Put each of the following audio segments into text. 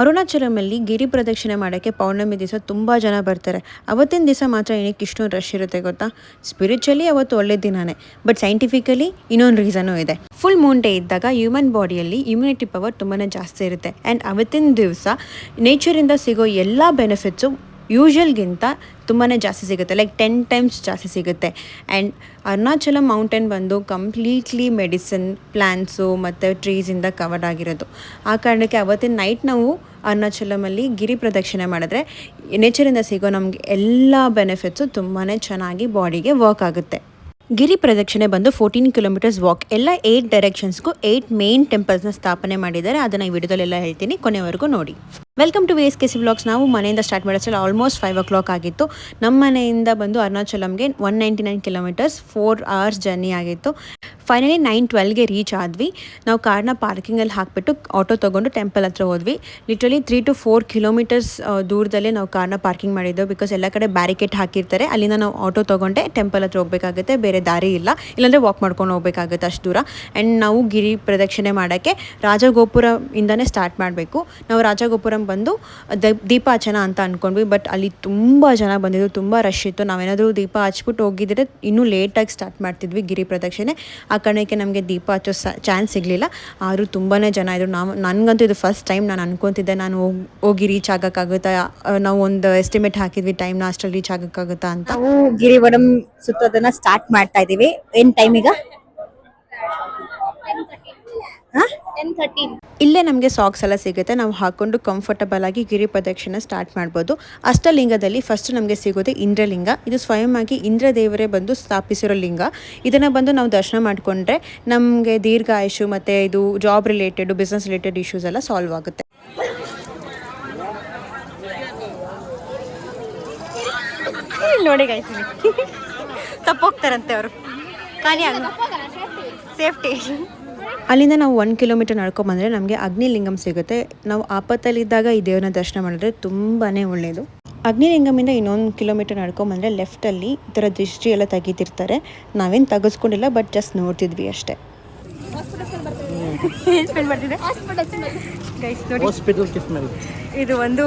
ಅರುಣಾಚಲಮಲ್ಲಿ ಗಿರಿ ಪ್ರದಕ್ಷಿಣೆ ಮಾಡೋಕ್ಕೆ ಪೌರ್ಣಮಿ ದಿವಸ ತುಂಬ ಜನ ಬರ್ತಾರೆ. ಅವತ್ತಿನ ದಿವಸ ಮಾತ್ರ ಏನಕ್ಕೆ ಇಷ್ಟೊಂದು ರಶ್ ಇರುತ್ತೆ ಗೊತ್ತಾ? ಸ್ಪಿರಿಚುವಲಿ ಅವತ್ತು ಒಳ್ಳೆ ದಿನನೇ, ಬಟ್ ಸೈಂಟಿಫಿಕಲಿ ಇನ್ನೊಂದು ರೀಸನೂ ಇದೆ. ಫುಲ್ ಮೂನ್ ಡೇ ಇದ್ದಾಗ ಹ್ಯೂಮನ್ ಬಾಡಿಯಲ್ಲಿ ಇಮ್ಯುನಿಟಿ ಪವರ್ ತುಂಬಾ ಜಾಸ್ತಿ ಇರುತ್ತೆ. ಆ್ಯಂಡ್ ಅವತ್ತಿನ ದಿವಸ ನೇಚರಿಂದ ಸಿಗೋ ಎಲ್ಲ ಬೆನಿಫಿಟ್ಸು ಯೂಶ್ವಲ್ಗಿಂತ ತುಂಬಾ ಜಾಸ್ತಿ ಸಿಗುತ್ತೆ, ಲೈಕ್ 10 ಟೈಮ್ಸ್ ಜಾಸ್ತಿ ಸಿಗುತ್ತೆ. ಆ್ಯಂಡ್ ಅರುಣಾಚಲಂ ಮೌಂಟೇನ್ ಬಂದು ಕಂಪ್ಲೀಟ್ಲಿ ಮೆಡಿಸಿನ್ ಪ್ಲ್ಯಾಂಟ್ಸು ಮತ್ತು ಟ್ರೀಸಿಂದ ಕವರ್ಡ್ ಆಗಿರೋದು. ಆ ಕಾರಣಕ್ಕೆ ಅವತ್ತಿನ ನೈಟ್ ನಾವು ಅರುಣಾಚಲಮಲ್ಲಿ ಗಿರಿ ಪ್ರದಕ್ಷಿಣೆ ಮಾಡಿದ್ರೆ ನೇಚರಿಂದ ಸಿಗೋ ನಮಗೆ ಎಲ್ಲ ಬೆನಿಫಿಟ್ಸು ತುಂಬಾ ಚೆನ್ನಾಗಿ ಬಾಡಿಗೆ ವರ್ಕ್ ಆಗುತ್ತೆ. ಗಿರಿ ಪ್ರದಕ್ಷಿಣೆ ಬಂದು 14 ಕಿಲೋಮೀಟರ್ಸ್ ವಾಕ್. ಎಲ್ಲ 8 ಡೈರೆಕ್ಷನ್ಸ್ಗೂ 8 ಮೇನ್ ಟೆಂಪಲ್ಸ್ನ ಸ್ಥಾಪನೆ ಮಾಡಿದ್ದಾರೆ. ಅದನ್ನು ಈ ವಿಡಿಯೋದಲ್ಲೆಲ್ಲ ಹೇಳ್ತೀನಿ, ಕೊನೆವರೆಗೂ ನೋಡಿ. Welcome to VSKC vlogs. ನಾವು ಮನೆಯಿಂದ ಸ್ಟಾರ್ಟ್ ಮಾಡೋಷ್ಟರಲ್ಲಿ ಆಲ್ಮೋಸ್ಟ್ 5 o'clock ಆಗಿತ್ತು. ನಮ್ಮ ಮನೆಯಿಂದ ಬಂದು ಅರುಣಾಚಲಂಗೆ 199 ಕಿಲೋಮೀಟರ್ಸ್ 4 hours ಜರ್ನಿ ಆಗಿತ್ತು. ಫೈನಲಿ 9:12ಗೆ ರೀಚ್ ಆದ್ವಿ. ನಾವು ಕಾರ್ನ ಪಾರ್ಕಿಂಗಲ್ಲಿ ಹಾಕಿಬಿಟ್ಟು ಆಟೋ ತೊಗೊಂಡು ಟೆಂಪಲ್ ಹತ್ರ ಹೋದ್ವಿ. ಲಿಟ್ರಲಿ 3 to 4 ಕಿಲೋಮೀಟರ್ಸ್ ದೂರದಲ್ಲೇ ನಾವು ಕಾರ್ನ ಪಾರ್ಕಿಂಗ್ ಮಾಡಿದ್ದೆವು. ಬಿಕಾಸ್ ಎಲ್ಲ ಕಡೆ ಬ್ಯಾರಿಕೇಡ್ ಹಾಕಿರ್ತಾರೆ. ಅಲ್ಲಿಂದ ನಾವು ಆಟೋ ತೊಗೊಂಡೆ ಟೆಂಪಲ್ ಹತ್ರ ಹೋಗಬೇಕಾಗುತ್ತೆ, ಬೇರೆ ದಾರಿ ಇಲ್ಲ, ಇಲ್ಲಾಂದರೆ ವಾಕ್ ಮಾಡ್ಕೊಂಡು ಹೋಗಬೇಕಾಗುತ್ತೆ ಅಷ್ಟು ದೂರ. ಆ್ಯಂಡ್ ನಾವು ಗಿರಿ ಪ್ರದಕ್ಷಿಣೆ ಮಾಡೋಕ್ಕೆ ರಾಜಗೋಪುರದಿಂದನೇ ಸ್ಟಾರ್ಟ್ ಮಾಡಬೇಕು. ನಾವು ರಾಜಗೋಪುರಂ ಬಂದು ದೀಪಾಚನ ಅಂತ ಅಂದ್ಕೊಂಡ್ವಿ, ಬಟ್ ಅಲ್ಲಿ ತುಂಬ ಜನ ಬಂದಿದ್ದು, ತುಂಬ ರಶ್ ಇತ್ತು. ನಾವೇನಾದರೂ ದೀಪ ಹಚ್ಬಿಟ್ಟು ಹೋಗಿದ್ರೆ ಇನ್ನೂ ಲೇಟಾಗಿ ಸ್ಟಾರ್ಟ್ ಮಾಡ್ತಿದ್ವಿ ಗಿರಿ ಪ್ರದಕ್ಷಿಣೆ. ಆ ಕಾರಣಕ್ಕೆ ನಮಗೆ ದೀಪ ಹಚ್ಚೋ ಚಾನ್ಸ್ ಸಿಗಲಿಲ್ಲ. ಆದರೂ ತುಂಬಾ ಜನ ಇದ್ರು. ನನಗಂತೂ ಇದು ಫಸ್ಟ್ ಟೈಮ್. ನಾನು ಅನ್ಕೊತಿದ್ದೆ ನಾನು ಹೋಗಿ ರೀಚ್ ಆಗೋಕ್ಕಾಗುತ್ತಾ, ನಾವು ಒಂದು ಎಸ್ಟಿಮೇಟ್ ಹಾಕಿದ್ವಿ ಟೈಮ್ನ, ಅಷ್ಟರಲ್ಲಿ ರೀಚ್ ಆಗೋಕ್ಕಾಗುತ್ತಾ ಅಂತ. ನಾವು ಗಿರಿವಡಂ ಸುತ್ತೋದನ್ನ ಸ್ಟಾರ್ಟ್ ಮಾಡ್ತಾ ಇದೀವಿ. ಏನ್ ಟೈಮ್ ಈಗ? 10:13. ಇಲ್ಲೇ ನಮಗೆ ಸಾಕ್ಸ್ ಎಲ್ಲ ಸಿಗುತ್ತೆ. ನಾವು ಹಾಕೊಂಡು ಕಂಫರ್ಟಬಲ್ ಆಗಿ ಗಿರಿ ಪ್ರದಕ್ಷಿಣೆ ಸ್ಟಾರ್ಟ್ ಮಾಡ್ಬೋದು. ಅಷ್ಟಲಿಂಗದಲ್ಲಿ ಫಸ್ಟ್ ನಮಗೆ ಸಿಗೋದು ಇಂದ್ರಲಿಂಗ. ಇದು ಸ್ವಯಂ ಆಗಿ ಇಂದ್ರ ದೇವರೇ ಬಂದು ಸ್ಥಾಪಿಸಿರೋ ಲಿಂಗ. ಇದನ್ನು ಬಂದು ನಾವು ದರ್ಶನ ಮಾಡಿಕೊಂಡ್ರೆ ನಮಗೆ ದೀರ್ಘ ಆಯುಷು ಮತ್ತು ಇದು job related, business related issues ಎಲ್ಲ ಸಾಲ್ವ್ ಆಗುತ್ತೆ. ನೋಡಿ ಗಾಯ್ತೀನಿ ತಪ್ಪೋಗ್ತಾರಂತೆ ಅವರು, ಖಾಲಿ ಸೇಫ್ಟಿ. ಅಲ್ಲಿಂದ ನಾವು 1 ಕಿಲೋಮೀಟರ್ ನಡ್ಕೊಂಬಂದರೆ ನಮಗೆ ಅಗ್ನಿಲಿಂಗಂ ಸಿಗುತ್ತೆ. ನಾವು ಆಪತ್ತಲ್ಲಿದ್ದಾಗ ಈ ದೇವರನ್ನ ದರ್ಶನ ಮಾಡಿದ್ರೆ ತುಂಬಾ ಒಳ್ಳೆಯದು. ಅಗ್ನಿಲಿಂಗಮಿಂದ ಇನ್ನೊಂದು ಕಿಲೋಮೀಟರ್ ನಡ್ಕೊಂಬಂದರೆ ಲೆಫ್ಟಲ್ಲಿ ಈ ಥರ ದೃಷ್ಟಿ ಎಲ್ಲ ತೆಗಿತಿರ್ತಾರೆ. ನಾವೇನು ತೆಗೆಸ್ಕೊಂಡಿಲ್ಲ, ಬಟ್ ಜಸ್ಟ್ ನೋಡ್ತಿದ್ವಿ ಅಷ್ಟೇ. ಇದು ಒಂದು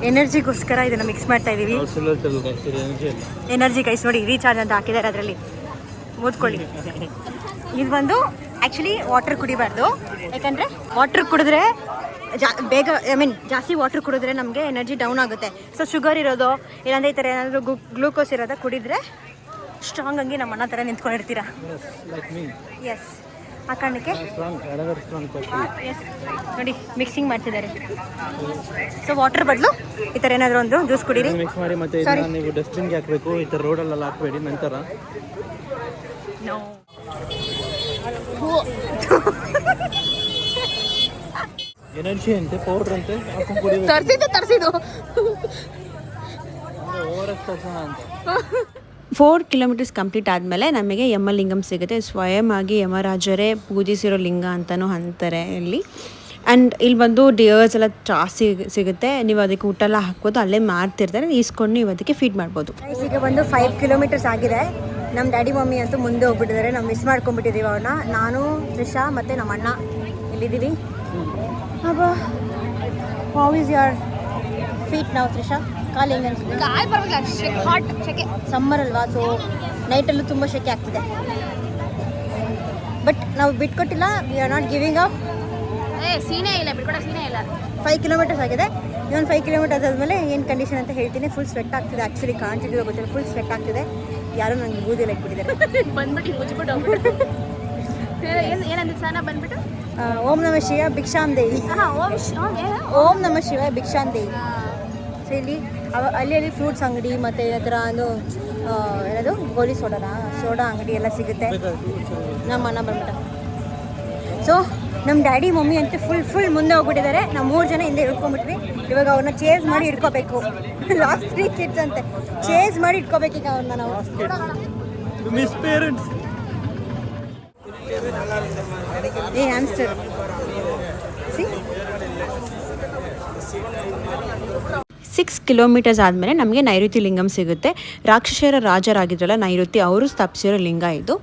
ಎನರ್ಜಿಗೋಸ್ಕರ ಇದನ್ನು ಮಿಕ್ಸ್ ಮಾಡ್ತಾ ಇದ್ದೀವಿ. ಎನರ್ಜಿ ಗೈಸ್ ನೋಡಿ, ರೀಚಾರ್ಜ್ ಅಂತ ಹಾಕಿದ್ದಾರೆ ಅದರಲ್ಲಿ, ಓದ್ಕೊಳ್ಳಿ. ಇದು ಬಂದು ಆ್ಯಕ್ಚುಲಿ ವಾಟರ್ ಕುಡಿಬಾರ್ದು, ಯಾಕಂದರೆ ವಾಟರ್ ಕುಡಿದ್ರೆ ಬೇಗ ಜಾಸ್ತಿ ವಾಟರ್ ಕುಡಿದ್ರೆ ನಮಗೆ ಎನರ್ಜಿ ಡೌನ್ ಆಗುತ್ತೆ. ಸೊ ಶುಗರ್ ಇರೋದು ಇಲ್ಲಾಂದರೆ ಈ ಥರ ಏನಾದರೂ ಗ್ಲೂಕೋಸ್ ಇರೋದು ಕುಡಿದ್ರೆ ಸ್ಟ್ರಾಂಗ್ ಆಗಿ ನಮ್ಮ ಅಣ್ಣ ಥರ ನಿಂತ್ಕೊಂಡಿರ್ತೀರಾ. ಎಸ್, ಆ ಕಾರಣಕ್ಕೆ ಎಸ್ ನೋಡಿ ಮಿಕ್ಸಿಂಗ್ ಮಾಡ್ತಿದ್ದಾರೆ. ಸೊ ವಾಟರ್ ಬದಲು ಈ ಥರ ಏನಾದರೂ ಒಂದು ಜ್ಯೂಸ್ ಕುಡೀರಿ. ಮಿಕ್ಸ್ ಮಾಡಿ ಮತ್ತೆ ಇದನ್ನ ನೀವು ಡಸ್ಟ್ಬಿನ್ಗೆ ಹಾಕಬೇಕು. ಈ ಥರ ರೋಡಲ್ಲೆಲ್ಲ ಹಾಕಬೇಡಿ. ನಂತರ ಎನರ್ಜಿ ಅಂತೆ, ಪೌಡರ್ ಅಂತೆ ಹಾಕೊಂಡು ಕುಡಿಬೇಕು. ತರಿಸಿದ್ದು ಅಂತ 4 ಕಿಲೋಮೀಟರ್ಸ್ ಕಂಪ್ಲೀಟ್ ಆದಮೇಲೆ ನಮಗೆ ಯಮಲಿಂಗಂ ಸಿಗುತ್ತೆ. ಸ್ವಯಂ ಆಗಿ ಯಮರಾಜರೇ ಪೂಜಿಸಿರೋ ಲಿಂಗ ಅಂತಲೂ ಅಂತಾರೆ ಇಲ್ಲಿ. ಆ್ಯಂಡ್ ಇಲ್ಲಿ ಬಂದು ಡಿಯರ್ಸ್ ಎಲ್ಲ ಜಾಸ್ತಿ ಸಿಗುತ್ತೆ. ನೀವು ಅದಕ್ಕೆ ಊಟ ಎಲ್ಲ ಹಾಕ್ಬೋದು, ಅಲ್ಲೇ ಮಾರ್ತಿರ್ತಾರೆ, ಈಸ್ಕೊಂಡು ನೀವು ಅದಕ್ಕೆ ಫೀಡ್ ಮಾಡ್ಬೋದು. ಈಗ ಬಂದು 5 ಕಿಲೋಮೀಟರ್ಸ್ ಆಗಿದೆ. ನಮ್ಮ ಡ್ಯಾಡಿ ಮಮ್ಮಿ ಅಂತೂ ಮುಂದೆ ಹೋಗ್ಬಿಟ್ಟಿದ್ದಾರೆ. ನಾವು ಮಿಸ್ ಮಾಡ್ಕೊಂಡ್ಬಿಟ್ಟಿದ್ದೀವಿ ಅವ್ರನ್ನ. ನಾನು, ತ್ರಿಷಾ ಮತ್ತು ನಮ್ಮ ಅಣ್ಣ ಇಲ್ಲಿದ್ದೀವಿ. ಅಬ್ಬಾ, ಹೌ ಈಸ್ ಯುವರ್ ಫೀಟ್ ನಾವು ತ್ರಿಷಾ? ಕಾಲು ಹೆಂಗೆ ಅನಿಸುತ್ತೆ? ಸಮ್ಮರ್ ಅಲ್ವಾ, ಸೊ ನೈಟಲ್ಲೂ ತುಂಬ ಶೆಕೆ ಆಗ್ತಿದೆ. ಬಟ್ ನಾವು ಬಿಟ್ಕೊಟ್ಟಿಲ್ಲ, we are not giving up. ಸೀನೇ ಇಲ್ಲ, ಬಿಟ್ಕೊಡೋ ಸೀನೇ ಇಲ್ಲ. 5 ಕಿಲೋಮೀಟರ್ಸ್ ಆಗಿದೆ. ಇನ್ನೊಂದು 5 ಕಿಲೋಮೀಟರ್ಸ್ ಆದಮೇಲೆ ಏನು ಕಂಡೀಷನ್ ಅಂತ ಹೇಳ್ತೀನಿ. ಫುಲ್ ಸ್ವೆಟ್ ಆಗ್ತಿದೆ. ಆ್ಯಕ್ಚುಲಿ ಕಾಣ್ತಿದ್ದೀವಿ ಗೊತ್ತಿಲ್ಲ, ಫುಲ್ ಸ್ವೆಟ್ ಆಗ್ತಿದೆ. ಯಾರೋ ನನಗೆ ಬೂದಿಲ್ಲ ಇಟ್ಬಿಟ್ಟಿದ್ದಾರೆ. ಬಂದ್ಬಿಟ್ಟು ಮುಚ್ಚಿಬಿಟ್ಟು ಹೋಗ್ಬಿಟ್ಟು ಏನಂದ್ರೆ ಸಹ ಬಂದ್ಬಿಟ್ಟು ಓಂ ನಮ ಶಿವ ಭಿಕ್ಷಾಂ ದೇಹಿ. ಓಂ ನಮ ಶಿವ ಭಿಕ್ಷಾಂ ದೇಹಿ. ಸೊ ಇಲ್ಲಿ ಅಲ್ಲಿ ಫ್ರೂಟ್ಸ್ ಅಂಗಡಿ ಮತ್ತು ಈ ಥರ ಒಂದು ಏನದು ಗೋಲಿ ಸೋಡಾ ಅಂಗಡಿ ಎಲ್ಲ ಸಿಗುತ್ತೆ. ನಮ್ಮ ಅಣ್ಣ ಬಂದ್ಬಿಟ್ಟ. ಸೊ ನಮ್ಮ ಡ್ಯಾಡಿ ಮಮ್ಮಿ ಅಂತೂ ಫುಲ್ ಮುಂದೆ ಹೋಗ್ಬಿಟ್ಟಿದ್ದಾರೆ. ನಾವು 3 ಜನ ಹಿಂದೆ ಹಿಡ್ಕೊಂಡ್ಬಿಟ್ವಿ. ಇವಾಗ ಅವ್ರನ್ನ ಚೇಸ್ ಮಾಡಿ ಇಟ್ಕೋಬೇಕು. ಲಾಸ್ಟ್ 3 ಕಿಡ್ಸ್ ಅಂತೆ, ಚೇಸ್ ಮಾಡಿ ಇಟ್ಕೋಬೇಕೀಗ ಅವ್ರನ್ನ ನಾವು. ಏ ಹ್ಯಾಮ್ಸ್ಟರ್ 6 ಕಿಲೋಮೀಟರ್ಸ್ ಆದಮೇಲೆ ನಮಗೆ ನೈಋತಿ ಲಿಂಗಂ ಸಿಗುತ್ತೆ. ರಾಕ್ಷಸರ ರಾಜರಾಗಿದ್ರಲ್ಲ ನೈಋತಿ, ಅವರು ಸ್ಥಾಪಿಸಿರೋ ಲಿಂಗ ಇದು.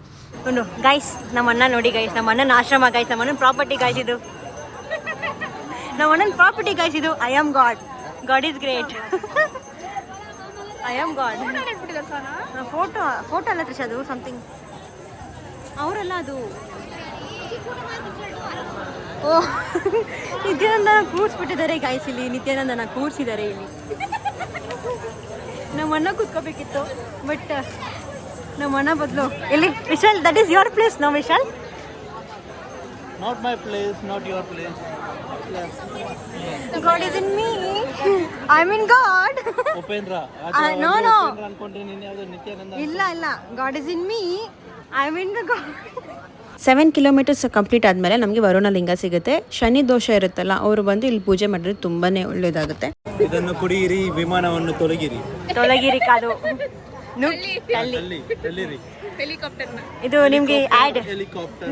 ಗೈಸ್ ನಮ್ಮ ಅಣ್ಣ ನೋಡಿ ಗೈಸ್, ನಮ್ಮ ಅಣ್ಣನ ಆಶ್ರಮ ಗೈಸ್, ನಮ್ಮ ಅಣ್ಣನ ಪ್ರಾಪರ್ಟಿ ಗೈಸ್ ಇದು. ನಮ್ಮ ಅಣ್ಣನ ಪ್ರಾಪರ್ಟಿ ಗೈಸ್ ಇದು. I am god. God is great. I am god. Photo ಅಲ್ಲ ತ್ರಿಷ, ಅದು ಸಮಥಿಂಗ್ ಅವರಲ್ಲ ಅದು. ಓ ನಿತ್ಯಾನಂದನ ಕೂರಿಸ್ಬಿಟ್ಟಿದ್ದಾರೆ ಗೈಸ್ ಇಲ್ಲಿ. ನಿತ್ಯಾನಂದನ ಕೂರಿಸಿದ್ದಾರೆ ಇಲ್ಲಿ. ನಮ್ಮ ಅಣ್ಣ ಕೂತ್ಕೋಬೇಕಿತ್ತು ಬಟ್ ನಮ್ಮ ಅಣ್ಣ ಬದಲು ಇಲ್ಲಿ. Vishal, that is your place. No Vishal, Not my place, not your place. God is in me. I'm in God. Upendra No, no. ಅನ್ಕೊಂಡ್ರೆ ನೀನು ಯಾವ್ದು ನಿತ್ಯಾನಂದ. ಇಲ್ಲ God is in me. I'm in the God. 7 kilometres complete ಆದಮೇಲೆ ನಮಗೆ ವರುಣ ಲಿಂಗ ಸಿಗುತ್ತೆ. ಶನಿ ದೋಷ ಇರುತ್ತಲ್ಲ, ಅವರು ಬಂದು ಇಲ್ಲಿ ಪೂಜೆ ಮಾಡಿದ್ರೆ ತುಂಬಾ ಒಳ್ಳೆಯದಾಗುತ್ತೆ. ಇದನ್ನು ಕುಡಿಯಿರಿ, ವಿಮಾನವನ್ನು ತೊಲಗಿರಿ ಕಾದು ಹೆಲಿಕಾಪ್ಟರ್ ಇದು ನಿಮ್ಗೆ ಆಡ್. ಹೆಲಿಕಾಪ್ಟರ್.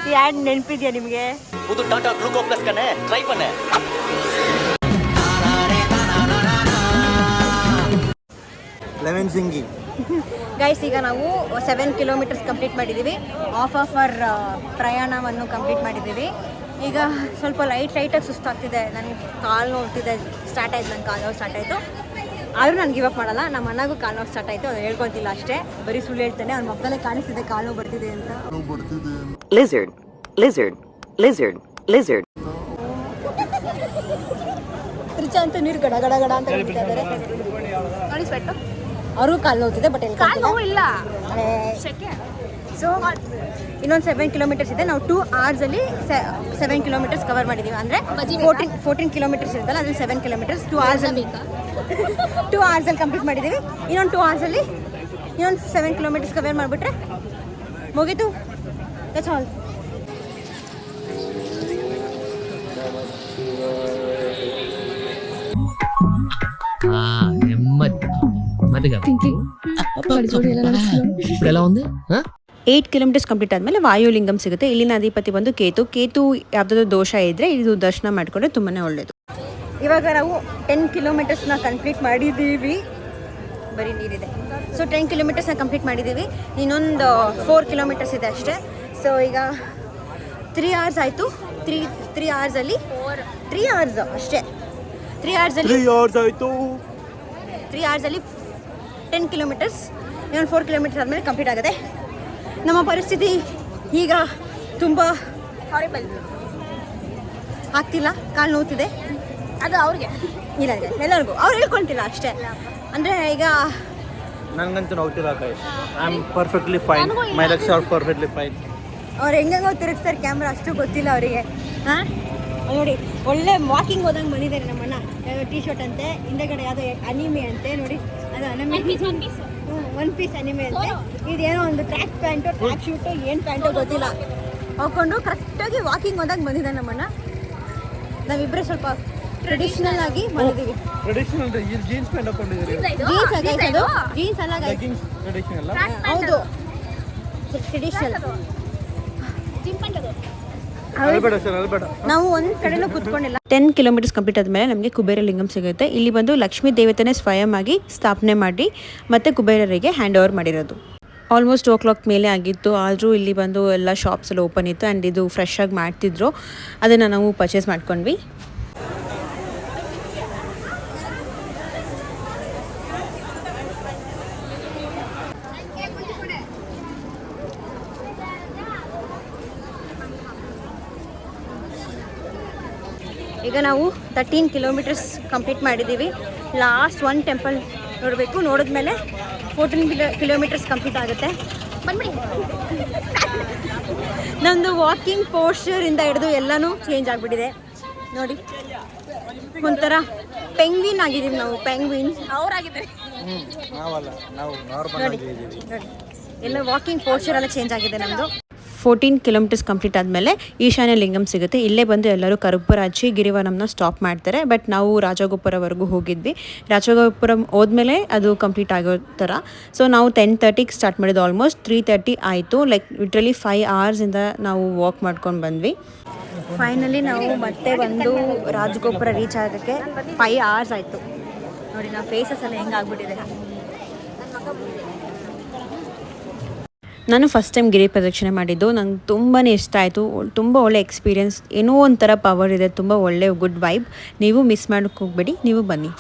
ಈ ಆಡ್ ನೆನಪಿದ್ಯಾ ನಿಮಗೆ? புது டாடா குளுக்கோ பிளஸ் கண்ணே ட்ரை பண்ணு. ಲೆಮನ್ ಸಿಂಗಿ. ಗೈಸ್ ಈಗ ನಾವು 7 ಕಿಲೋಮೀಟರ್ಸ್ ಕಂಪ್ಲೀಟ್ ಮಾಡಿದ್ದೀವಿ. ಆಫ್ ಅವರ್ ಪ್ರಯಾಣವನ್ನು ಕಂಪ್ಲೀಟ್ ಮಾಡಿದ್ದೀವಿ. ಈಗ ಸ್ವಲ್ಪ ಲೈಟಾಗಿ ಸುಸ್ತಾಗ್ತಿದೆ. ನನಗೆ ಕಾಲು ನೋಡ್ತಿದೆ. ಸ್ಟಾರ್ಟ್ ಆಯ್ತು, ನನ್ನ ಕಾಲು ನೋವು ಸ್ಟಾರ್ಟ್ ಆಯಿತು. ಆದರೂ ನಾನು ಗಿವ್ ಅಪ್ ಮಾಡಲ್ಲ. ನಮ್ಮ ಅಣ್ಣಗೂ ಕಾಲು ನೋವು ಸ್ಟಾರ್ಟ್ ಆಯಿತು. ಅದು ಹೇಳ್ಕೊತಿಲ್ಲ ಅಷ್ಟೇ, ಬರೀ ಸುಳ್ಳು ಹೇಳ್ತಾನೆ. ಅವ್ನ ಮಕ್ಕಳೇ ಕಾಣಿಸ್ತಿದೆ ಕಾಲು ನೋವು ಬರ್ತಿದೆ ಅಂತ. Lizard, lizard, lizard, lizard. ರಿಚ ಅಂತ ನೀರು ಗಡ ಗಡ ಗಡ ಅಂತ ಹೇಳ್ತಾ ಇದ್ದಾರೆ. ನೋಡಿ ಸ್ವೆಟ್. ಅವ್ರಿಗೂ ಕಾಲು ನೋವುತ್ತಿದೆ ಬಟ್ ಕಾಲು ನೋವು ಇಲ್ಲ. ಸೊ ಇನ್ನೊಂದು 7 ಕಿಲೋಮೀಟರ್ಸ್ ಇದೆ. ನಾವು 2 ಅವರ್ಸಲ್ಲಿ 7 ಕಿಲೋಮೀಟರ್ಸ್ ಕವರ್ ಮಾಡಿದ್ದೀವಿ. ಅಂದರೆ 14 ಕಿಲೋಮೀಟರ್ಸ್ ಇರುತ್ತಲ್ಲ, ಅದ್ರಲ್ಲಿ 7 ಕಿಲೋಮೀಟರ್ಸ್ 2 ಅವರ್ಸಲ್ಲಿ 2 ಅವರ್ಸಲ್ಲಿ ಕಂಪ್ಲೀಟ್ ಮಾಡಿದ್ದೀವಿ. ಇನ್ನೊಂದು 2 ಅವರ್ಸಲ್ಲಿ ಇನ್ನೊಂದು 7 ಕಿಲೋಮೀಟರ್ಸ್ ಕವರ್ ಮಾಡಿಬಿಟ್ರೆ ಮುಗೀತು. That's all. இப்படியெல்லாம் வந்து 8 ಕಿಲೋಮೀಟರ್ಸ್ ಕಂಪ್ಲೀಟ್ ಆದಮೇಲೆ ವಾಯುಲಿಂಗಂ ಸಿಗುತ್ತೆ. ಇಲ್ಲಿನ ಅಧಿಪತಿ ಬಂದು ಕೇತು ಯಾವುದಾದ್ರು ದೋಷ ಇದ್ದರೆ ಇದು ದರ್ಶನ ಮಾಡಿಕೊಂಡ್ರೆ ತುಂಬಾ ಒಳ್ಳೆಯದು. ಇವಾಗ ನಾವು 10 ಕಿಲೋಮೀಟರ್ಸ್ನ ಕಂಪ್ಲೀಟ್ ಮಾಡಿದ್ದೀವಿ. ಬರೀ ನೀರಿದೆ. ಸೊ 10 ಕಿಲೋಮೀಟರ್ಸ್ನ ಕಂಪ್ಲೀಟ್ ಮಾಡಿದ್ದೀವಿ. ಇನ್ನೊಂದು 4 ಕಿಲೋಮೀಟರ್ಸ್ ಇದೆ ಅಷ್ಟೇ. ಸೊ ಈಗ 3 ಅವರ್ಸ್ ಆಯಿತು. 3 ಅವರ್ಸಲ್ಲಿ 3 ಅವರ್ಸ್ ಅಷ್ಟೇ. 3 ಅವರ್ಸಲ್ಲಿ 3 hours ಆಯಿತು. 3 ಅವರ್ಸಲ್ಲಿ 10 ಕಿಲೋಮೀಟರ್ಸ್. ಇನ್ನೊಂದು 4 ಕಿಲೋಮೀಟರ್ಸ್ ಆದಮೇಲೆ ಕಂಪ್ಲೀಟ್ ಆಗುತ್ತೆ. ನಮ್ಮ ಪರಿಸ್ಥಿತಿ ಈಗ ತುಂಬ ಹಾರಿಬಲ್. ಆಗ್ತಿಲ್ಲ, ಕಾಲು ನೋವ್ತಿದೆ. ಅದು ಅವ್ರಿಗೆ ಇಲ್ಲ ಎಲ್ಲರಿಗೂ ಅವ್ರು ಹೇಳ್ಕೊಳ್ತಿಲ್ಲ ಅಷ್ಟೇ. ಅಂದರೆ ಈಗ ನನಗಂತೂ ನೋಡ್ತಿಲ್ಲ ಕೈ. I am perfectly fine. My legs R perfectly fine. ಅವ್ರು ಹೆಂಗೋ ತಿರುಗಿಸ್ತಾರೆ ಕ್ಯಾಮ್ರಾ, ಅಷ್ಟು ಗೊತ್ತಿಲ್ಲ ಅವರಿಗೆ. ಹಾಂ ನೋಡಿ, ಒಳ್ಳೆ ವಾಕಿಂಗ್ ಹೋದಂಗೆ ಬಂದಿದ್ದಾರೆ ನಮ್ಮಣ್ಣ. ಯಾವುದೋ ಟೀ ಶರ್ಟ್ ಅಂತೆ, ಹಿಂದೆಗಡೆ ಯಾವುದೋ ಅನಿಮೆ ಅಂತೆ. ನೋಡಿ ಅದು ಅನಿಮೆ, ಒನ್ ಪೀಸ್ ಅನಿಮೆ ಅಂತೆ. ಇದೇನೋ ಒಂದು ಟ್ರ್ಯಾಕ್ ಪ್ಯಾಂಟು ಟ್ರ್ಯಾಕ್ ಶೂಟು ಏನು ಪ್ಯಾಂಟು ಗೊತ್ತಿಲ್ಲ, ಹಾಕ್ಕೊಂಡು ಕರೆಕ್ಟಾಗಿ ವಾಕಿಂಗ್ ಹೋದಂಗೆ ಬಂದಿದ್ದಾರೆ ನಮ್ಮಣ್ಣ. ನಾವಿಬ್ಬರೇ ಸ್ವಲ್ಪ ಟ್ರೆಡಿಷ್ನಲ್ ಆಗಿ ಬಂದಿದ್ದೀವಿ. ಟ್ರೆಡಿಷನಲ್ ಜೀನ್ಸ್ ಪ್ಯಾಂಟ್ ಹಾಕೊಂಡಿದ್ದೀರಿ. ಜೀನ್ಸ್ ಅದು ಜೀನ್ಸ್ ಅಲ್ಲ guys. Leggings traditional. ಹೌದು, ಟ್ರೆಡಿಷನಲ್. ಅಲ್ಬೇಡ ಸರ್, ಅಲ್ಬೇಡ. ನಾವು ಒಂದು ಕಡೆನೂ ಕೂತ್ಕೊಂಡಿಲ್ಲ. 10 ಕಿಲೋಮೀಟರ್ಸ್ ಕಂಪ್ಲೀಟ್ ಆದಮೇಲೆ ನಮಗೆ ಕುಬೇರ ಲಿಂಗಂ ಸಿಗುತ್ತೆ. ಇಲ್ಲಿ ಬಂದು ಲಕ್ಷ್ಮೀ ದೇವತೆನೇ ಸ್ವಯಂ ಆಗಿ ಸ್ಥಾಪನೆ ಮಾಡಿ ಮತ್ತೆ ಕುಬೇರರಿಗೆ ಹ್ಯಾಂಡ್ ಓವರ್ ಮಾಡಿರೋದು. ಆಲ್ಮೋಸ್ಟ್ 2 o'clock ಮೇಲೆ ಆಗಿತ್ತು. ಆದರೂ ಇಲ್ಲಿ ಬಂದು ಎಲ್ಲ ಶಾಪ್ಸ್ ಎಲ್ಲ ಓಪನ್ ಇತ್ತು ಆ್ಯಂಡ್ ಇದು ಫ್ರೆಶ್ ಆಗಿ ಮಾಡ್ತಿದ್ರು. ಅದನ್ನು ನಾವು ಪರ್ಚೇಸ್ ಮಾಡ್ಕೊಂಡ್ವಿ. ಈಗ ನಾವು 13 ಕಿಲೋಮೀಟರ್ಸ್ ಕಂಪ್ಲೀಟ್ ಮಾಡಿದ್ದೀವಿ. ಲಾಸ್ಟ್ ಒಂದು ಟೆಂಪಲ್ ನೋಡಬೇಕು. ನೋಡಿದ್ಮೇಲೆ 14 ಕಿಲೋಮೀಟರ್ಸ್ ಕಂಪ್ಲೀಟ್ ಆಗುತ್ತೆ. ಬಂದ್ಬಿಡಿ. ನಮ್ಮದು ವಾಕಿಂಗ್ ಪೋಸ್ಚರಿಂದ ಹಿಡಿದು ಎಲ್ಲನೂ ಚೇಂಜ್ ಆಗಿಬಿಟ್ಟಿದೆ. ನೋಡಿ, ಒಂಥರ ಪೆಂಗ್ವಿನ್ ಆಗಿದ್ದೀವಿ ನಾವು. ಪೆಂಗ್ವಿನ್ ಅವರಾಗಿದ್ದಾರೆ. ನಾವಲ್ಲ, ನಾವು ನಾರ್ಮಲ್ ನೋಡಿ ಆಗಿ ಇದ್ದೀವಿ. ನೋಡಿ, ಎಲ್ಲ ವಾಕಿಂಗ್ ಪೋಸ್ಚರ್ ಎಲ್ಲ ಚೇಂಜ್ ಆಗಿದೆ ನಮ್ಮದು. 14 ಕಿಲೋಮೀಟರ್ಸ್ ಕಂಪ್ಲೀಟ್ ಆದಮೇಲೆ ಈಶಾನ್ಯ ಲಿಂಗಂ ಸಿಗುತ್ತೆ. ಇಲ್ಲೇ ಬಂದು ಎಲ್ಲರೂ ಕರುಪರಾಚಿ ಗಿರಿವನಂನ ಸ್ಟಾಪ್ ಮಾಡ್ತಾರೆ. ಬಟ್ ನಾವು ರಾಜಗೋಪುರವರೆಗೂ ಹೋಗಿದ್ವಿ. ರಾಜಗೋಪುರಂ ಹೋದ್ಮೇಲೆ ಅದು ಕಂಪ್ಲೀಟ್ ಆಗೋ ಥರ. ಸೊ ನಾವು 10:30ಗೆ ಸ್ಟಾರ್ಟ್ ಮಾಡಿದ್ದು. ಆಲ್ಮೋಸ್ಟ್ 3:30 ಆಯಿತು. ಲೈಕ್ ಲಿಟ್ರಲಿ 5 hours ನಾವು ವಾಕ್ ಮಾಡ್ಕೊಂಡು ಬಂದ್ವಿ. ಫೈನಲಿ ನಾವು ಮತ್ತೆ ಒಂದು ರಾಜಗೋಪುರ ರೀಚ್ ಆಗೋಕ್ಕೆ 5 hours ಆಯಿತು. ನೋಡಿ, ನಾವು ಫೇಸಸ್ ಎಲ್ಲ ಹೆಂಗೆ ಆಗ್ಬಿಟ್ಟಿದೆ. ನಾನು ಫಸ್ಟ್ ಟೈಮ್ ಗಿರಿ ಪ್ರದಕ್ಷಿಣೆ ಮಾಡಿದ್ದು ನಂಗೆ ತುಂಬಾ ಇಷ್ಟ ಆಯಿತು. ತುಂಬ ಒಳ್ಳೆ ಎಕ್ಸ್ಪೀರಿಯನ್ಸ್, ಏನೋ ಒಂಥರ ಪವರ್ ಇದೆ, ತುಂಬ ಒಳ್ಳೆ ಗುಡ್ ವೈಬ್. ನೀವು ಮಿಸ್ ಮಾಡೋಕ್ಕೆ ಹೋಗಬೇಡಿ, ನೀವು ಬನ್ನಿ.